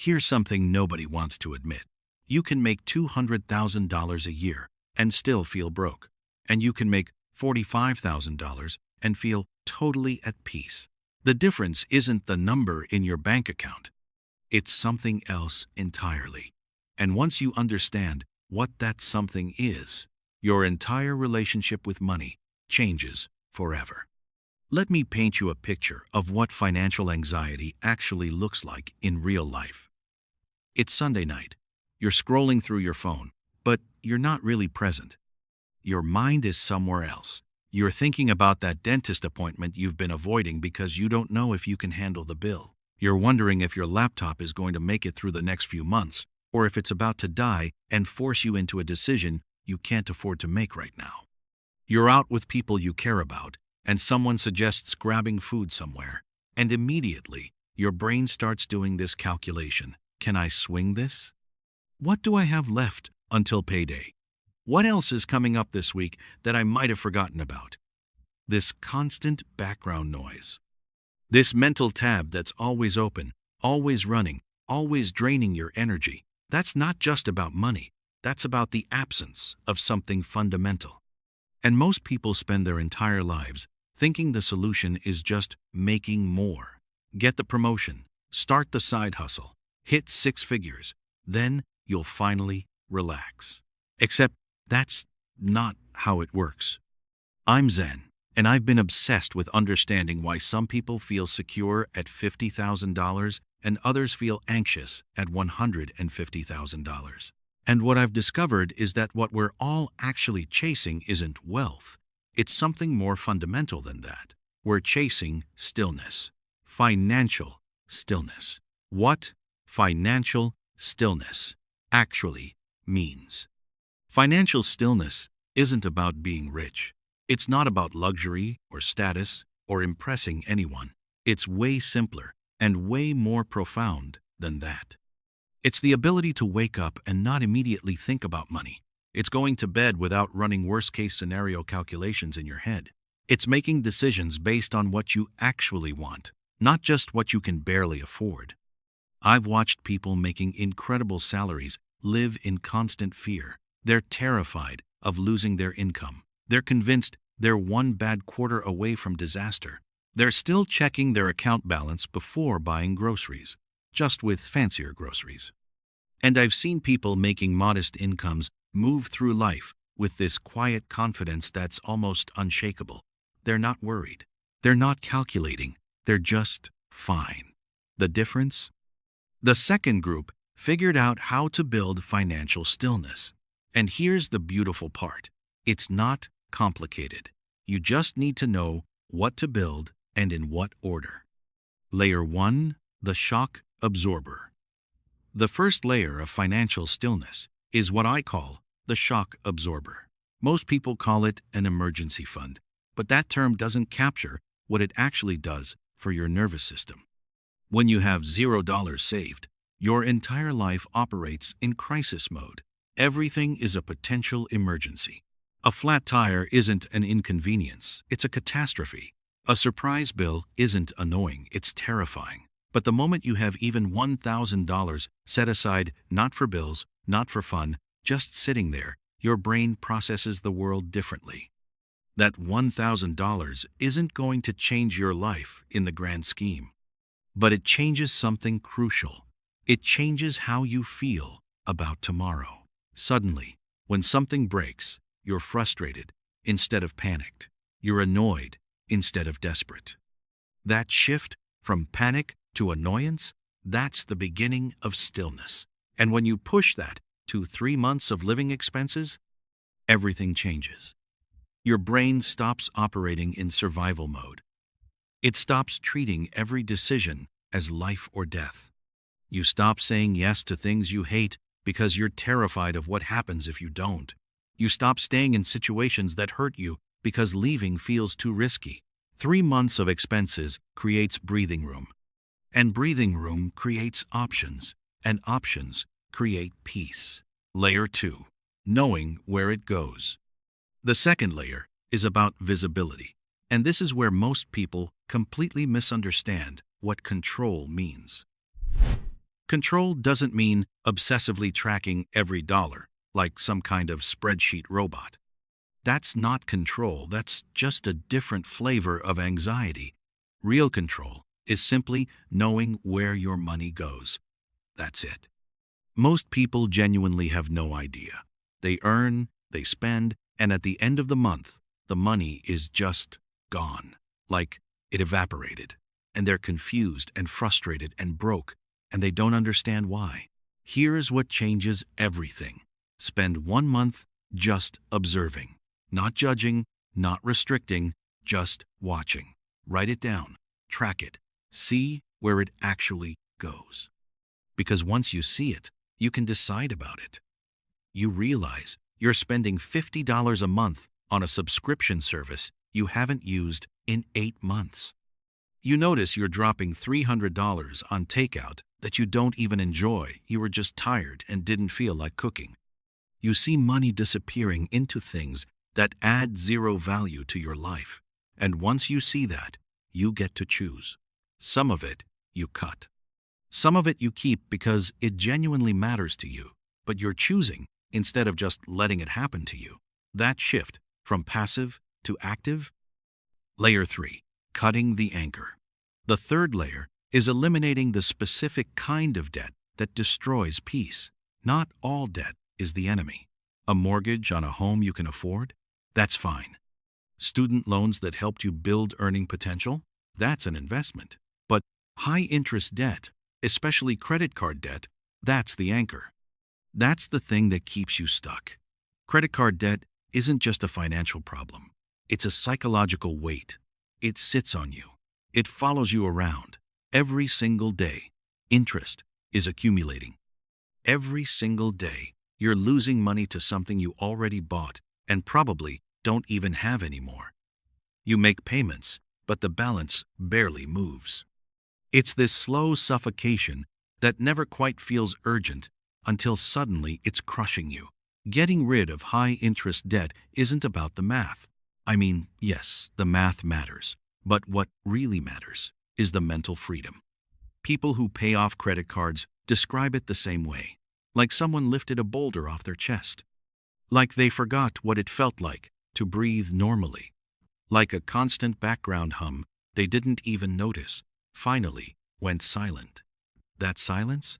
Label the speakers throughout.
Speaker 1: Here's something nobody wants to admit. You can make $200,000 a year and still feel broke. And you can make $45,000 and feel totally at peace. The difference isn't the number in your bank account. It's something else entirely. And once you understand what that something is, your entire relationship with money changes forever. Let me paint you a picture of what financial anxiety actually looks like in real life. It's Sunday night. You're scrolling through your phone, but you're not really present. Your mind is somewhere else. You're thinking about that dentist appointment you've been avoiding because you don't know if you can handle the bill. You're wondering if your laptop is going to make it through the next few months, or if it's about to die and force you into a decision you can't afford to make right now. You're out with people you care about, and someone suggests grabbing food somewhere, and immediately your brain starts doing this calculation. Can I swing this? What do I have left until payday? What else is coming up this week that I might have forgotten about? This constant background noise. This mental tab that's always open, always running, always draining your energy. That's not just about money. That's about the absence of something fundamental. And most people spend their entire lives thinking the solution is just making more. Get the promotion, start the side hustle, hit 6 figures, then you'll finally relax. Except that's not how it works. I'm Zen, and I've been obsessed with understanding why some people feel secure at $50,000 and others feel anxious at $150,000. And what I've discovered is that what we're all actually chasing isn't wealth. It's something more fundamental than that. We're chasing stillness. Financial stillness. What financial stillness actually means. Financial stillness isn't about being rich. It's not about luxury or status or impressing anyone. It's way simpler and way more profound than that. It's the ability to wake up and not immediately think about money. It's going to bed without running worst-case scenario calculations in your head. It's making decisions based on what you actually want, not just what you can barely afford. I've watched people making incredible salaries live in constant fear. They're terrified of losing their income. They're convinced they're one bad quarter away from disaster. They're still checking their account balance before buying groceries, just with fancier groceries. And I've seen people making modest incomes move through life with this quiet confidence that's almost unshakable. They're not worried. They're not calculating. They're just fine. The difference? The second group figured out how to build financial stillness. And here's the beautiful part. It's not complicated. You just need to know what to build and in what order. Layer 1, the shock absorber. The first layer of financial stillness is what I call the shock absorber. Most people call it an emergency fund, but that term doesn't capture what it actually does for your nervous system. When you have $0 saved, your entire life operates in crisis mode. Everything is a potential emergency. A flat tire isn't an inconvenience, it's a catastrophe. A surprise bill isn't annoying, it's terrifying. But the moment you have even $1,000 set aside, not for bills, not for fun, just sitting there, your brain processes the world differently. That $1,000 isn't going to change your life in the grand scheme. But it changes something crucial. It changes how you feel about tomorrow. Suddenly, when something breaks, you're frustrated instead of panicked. You're annoyed instead of desperate. That shift from panic to annoyance, that's the beginning of stillness. And when you push that to 3 months of living expenses, everything changes. Your brain stops operating in survival mode. It stops treating every decision as life or death. You stop saying yes to things you hate because you're terrified of what happens if you don't. You stop staying in situations that hurt you because leaving feels too risky. 3 months of expenses creates breathing room. And breathing room creates options. And options create peace. Layer 2. Knowing where it goes. The second layer is about visibility. And this is where most people completely misunderstand what control means. Control doesn't mean obsessively tracking every dollar, like some kind of spreadsheet robot. That's not control, that's just a different flavor of anxiety. Real control is simply knowing where your money goes. That's it. Most people genuinely have no idea. They earn, they spend, and at the end of the month, the money is just gone. Like it evaporated. And they're confused and frustrated and broke, and they don't understand why. Here's what changes everything. Spend 1 month just observing. Not judging, not restricting, just watching. Write it down, track it, see where it actually goes. Because once you see it, you can decide about it. You realize you're spending $50 a month on a subscription service you haven't used in 8 months. You notice you're dropping $300 on takeout that you don't even enjoy, you were just tired and didn't feel like cooking. You see money disappearing into things that add zero value to your life. And once you see that, you get to choose. Some of it you cut. Some of it you keep because it genuinely matters to you, but you're choosing instead of just letting it happen to you. That shift from passive to active. Layer 3. Cutting the anchor. The third layer is eliminating the specific kind of debt that destroys peace. Not all debt is the enemy. A mortgage on a home you can afford? That's fine. Student loans that helped you build earning potential? That's an investment. But high-interest debt, especially credit card debt, that's the anchor. That's the thing that keeps you stuck. Credit card debt isn't just a financial problem. It's a psychological weight. It sits on you. It follows you around. Every single day, interest is accumulating. Every single day, you're losing money to something you already bought and probably don't even have anymore. You make payments, but the balance barely moves. It's this slow suffocation that never quite feels urgent until suddenly it's crushing you. Getting rid of high-interest debt isn't about the math. I mean, yes, the math matters, but what really matters is the mental freedom. People who pay off credit cards describe it the same way, like someone lifted a boulder off their chest. Like they forgot what it felt like to breathe normally. Like a constant background hum they didn't even notice finally went silent. That silence?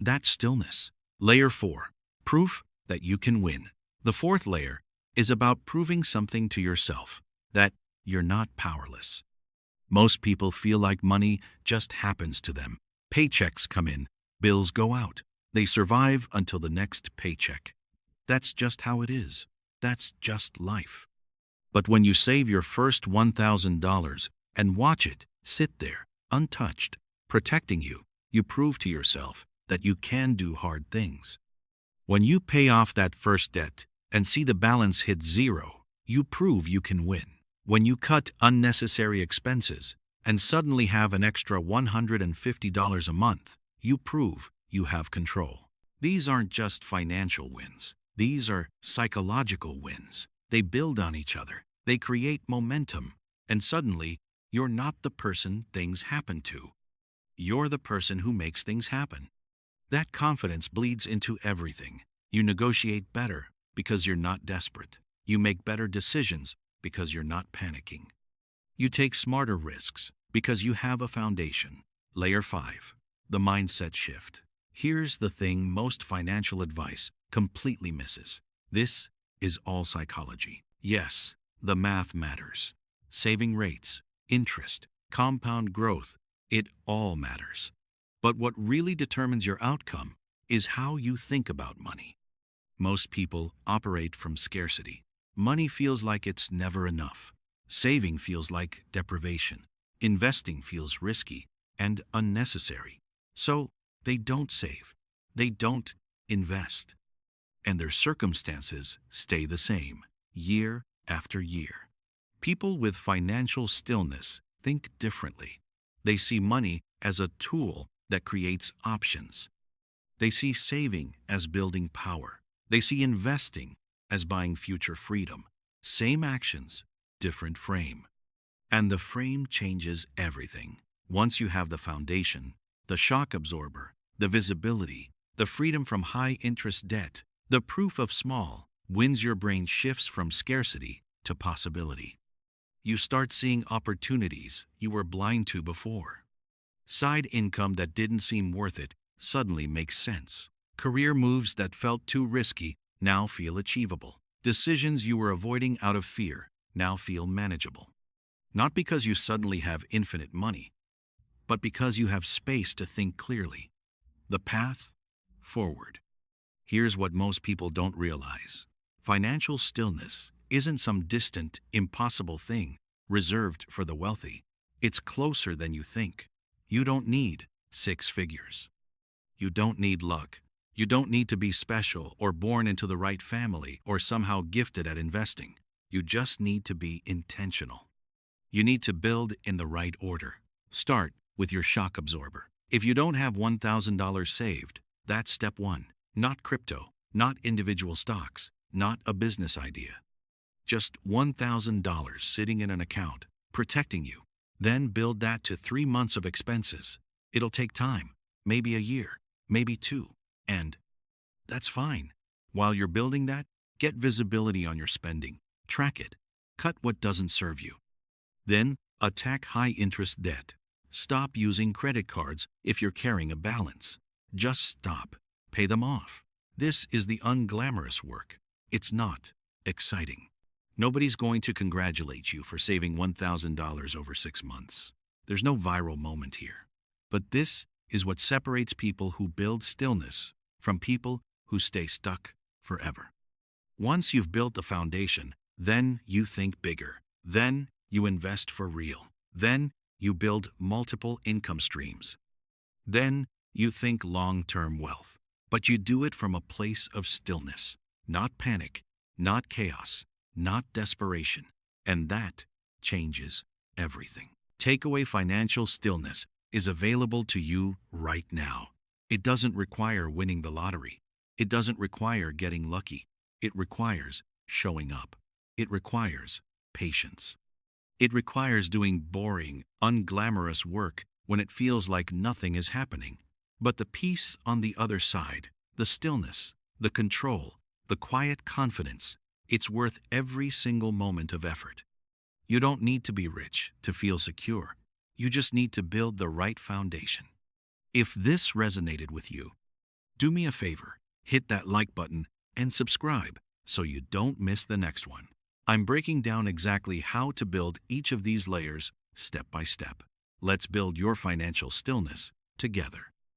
Speaker 1: That's stillness. Layer 4. Proof that you can win. The fourth layer is about proving something to yourself, that you're not powerless. Most people feel like money just happens to them. Paychecks come in, bills go out. They survive until the next paycheck. That's just how it is. That's just life. But when you save your first $1,000 and watch it sit there, untouched, protecting you, you prove to yourself that you can do hard things. When you pay off that first debt and see the balance hit zero, you prove you can win. When you cut unnecessary expenses and suddenly have an extra $150 a month, you prove you have control. These aren't just financial wins. These are psychological wins. They build on each other. They create momentum. And suddenly, you're not the person things happen to. You're the person who makes things happen. That confidence bleeds into everything. You negotiate better because you're not desperate. You make better decisions because you're not panicking. You take smarter risks because you have a foundation. Layer 5. The mindset shift. Here's the thing most financial advice completely misses. This is all psychology. Yes, the math matters. Saving rates, interest, compound growth, it all matters. But what really determines your outcome is how you think about money. Most people operate from scarcity. Money feels like it's never enough. Saving feels like deprivation. Investing feels risky and unnecessary. So they don't save. They don't invest. And their circumstances stay the same, year after year. People with financial stillness think differently. They see money as a tool that creates options. They see saving as building power. They see investing as buying future freedom. Same actions, different frame. And the frame changes everything. Once you have the foundation, the shock absorber, The visibility, the freedom from high-interest debt, the proof of small wins. Your brain shifts from scarcity to possibility. You start seeing opportunities you were blind to before. Side income that didn't seem worth it suddenly makes sense. Career moves that felt too risky now feel achievable. Decisions you were avoiding out of fear now feel manageable. Not because you suddenly have infinite money, but because you have space to think clearly. The path forward. Here's what most people don't realize. Financial stillness isn't some distant, impossible thing reserved for the wealthy. It's closer than you think. You don't need 6 figures. You don't need luck. You don't need to be special or born into the right family or somehow gifted at investing. You just need to be intentional. You need to build in the right order. Start with your shock absorber. If you don't have $1,000 saved, that's step 1. Not crypto, not individual stocks, not a business idea. Just $1,000 sitting in an account, protecting you. Then build that to 3 months of expenses. It'll take time, maybe a year, maybe 2, and that's fine. While you're building that, get visibility on your spending. Track it. Cut what doesn't serve you. Then, attack high-interest debt. Stop using credit cards if you're carrying a balance. Just stop. Pay them off. This is the unglamorous work. It's not exciting. Nobody's going to congratulate you for saving $1,000 over 6 months. There's no viral moment here. But this is what separates people who build stillness from people who stay stuck forever. Once you've built the foundation, then you think bigger. Then you invest for real. Then you build multiple income streams. Then you think long-term wealth. But you do it from a place of stillness, not panic, not chaos, not desperation. And that changes everything. Takeaway: financial stillness is available to you right now. It doesn't require winning the lottery. It doesn't require getting lucky. It requires showing up. It requires patience. It requires doing boring, unglamorous work when it feels like nothing is happening. But the peace on the other side, the stillness, the control, the quiet confidence, it's worth every single moment of effort. You don't need to be rich to feel secure. You just need to build the right foundation. If this resonated with you, do me a favor, hit that like button and subscribe so you don't miss the next one. I'm breaking down exactly how to build each of these layers step by step. Let's build your financial stillness together.